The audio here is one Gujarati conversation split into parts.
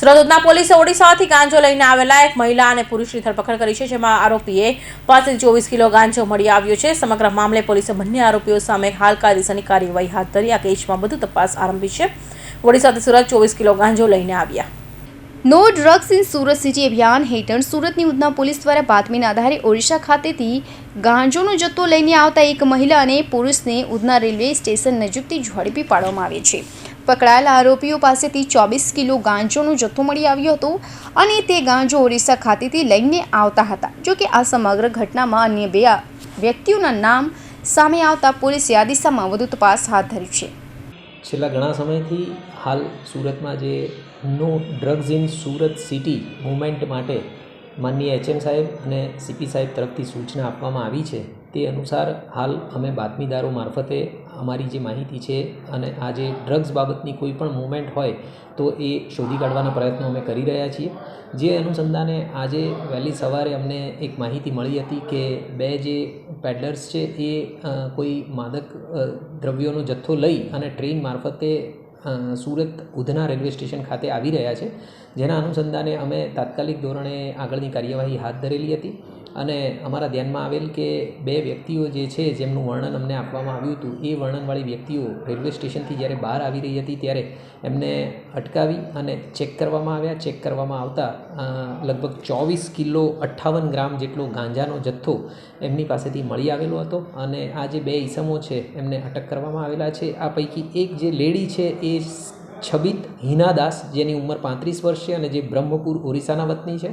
સુરતના પોલીસે ઓડિશાથી ગાંજો લઈને આવેલા એક મહિલા અને પુરુષની ધરપકડ કરી છે, જેમાં આરોપીએ પાસેથી 24 કિલો ગાંજો મળી આવ્યો છે. સમગ્ર મામલે પોલીસે બંને આરોપીઓ સામે હાલ કાયદેસરની કાર્યવાહી હાથ ધરી આ કેસમાં વધુ તપાસ આરંભી છે. ઓડિશાથી સુરત 24 કિલો ગાંજો લઈને આવ્યા. No drugs in Surat city અભિયાન હેઠળ સુરતની ઉધના પોલીસ દ્વારા બાતમીના આધારે ઓડિશા ખાતેથી ગાંજોનો જથ્થો લઈને આવતા એક મહિલા અને પુરુષને ઉધના રેલવે સ્ટેશન નજીકથી ઝડપી પાડવામાં આવે છે. પકડાયેલા આરોપીઓ પાસેથી 24 કિલો ગાંજોનો જથ્થો મળી આવ્યો હતો અને તે ગાંજો ઓડિશા ખાતેથી લઈને આવતા હતા. જોકે આ સમગ્ર ઘટનામાં અન્ય 2 વ્યક્તિઓના નામ સામે આવતા પોલીસે આ દિશામાં વધુ તપાસ હાથ ધરી છે. છેલ્લા ઘણા સમયથી હાલ સુરતમાં જે no drugs in Surat city movement માટે માનનીય HM સાહેબ અને CP સાહેબ તરફથી સૂચના આપવામાં આવી છે. તે અનુસાર હાલ અમે બાતમીદારો મારફતે અમારી જે માહિતી છે અને આ જે ડ્રગ્સ બાબતની કોઈ પણ મૂવમેન્ટ હોય તો એ શોધી કાઢવાના પ્રયત્નો અમે કરી રહ્યા છીએ. જે અનુસંધાને આજે વહેલી સવારે અમને એક માહિતી મળી હતી કે 2 જે પેડલર્સ છે એ કોઈ માદક દ્રવ્યોનો જથ્થો લઈ અને ટ્રેન મારફતે સુરત ઉધના રેલવે સ્ટેશન ખાતે આવી રહ્યા છે. જેના અનુસંધાને અમે તાત્કાલિક ધોરણે આગળની કાર્યવાહી હાથ ધરેલી હતી અને અમારા ધ્યાનમાં આવેલ કે 2 વ્યક્તિઓ જે છે જેમનું વર્ણન અમને આપવામાં આવ્યું હતું એ વર્ણનવાળી વ્યક્તિઓ રેલવે સ્ટેશનથી જ્યારે બહાર આવી રહી હતી ત્યારે એમને અટકાવી અને ચેક કરવામાં આવ્યા. ચેક કરવામાં આવતા લગભગ 24 કિલો 58 ગ્રામ જેટલો ગાંજાનો જથ્થો એમની પાસેથી મળી આવેલો હતો અને આ જે 2 ઈસમો છે એમને અટક કરવામાં આવેલા છે. આ પૈકી એક જે લેડી છે એ છબીત હિનાદાસ, જેની ઉંમર 35 વર્ષ છે અને જે બ્રહ્મપુર ઓરિસ્સાના વતની છે,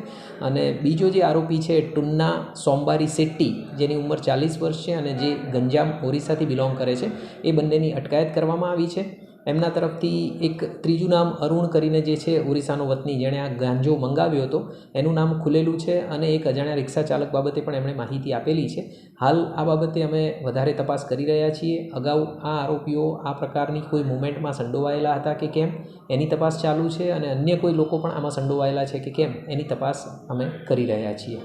અને બીજો જે આરોપી છે ટુન્ના સોમબારી શેટ્ટી, જેની ઉંમર 40 વર્ષ છે અને જે ગંજામ ઓરિસ્સાથી બિલોંગ કરે છે. એ બંનેની અટકાયત કરવામાં આવી છે. એમના તરફથી એક ત્રીજું નામ અરુણ કરીને જે છે ઓરિસ્સાનો વતની, જેણે આ ગાંજો મંગાવ્યો હતો, એનું નામ ખુલેલું છે અને એક અજાણ્યા રિક્ષા ચાલક બાબતે પણ એમણે માહિતી આપેલી છે. હાલ આ બાબતે અમે વધારે તપાસ કરી રહ્યા છીએ. અગાઉ આ આરોપીઓ આ પ્રકારની કોઈ મૂવમેન્ટમાં સંડોવાયેલા હતા કે કેમ એની તપાસ ચાલુ છે અને અન્ય કોઈ લોકો પણ આમાં સંડોવાયેલા છે કે કેમ એની તપાસ અમે કરી રહ્યા છીએ.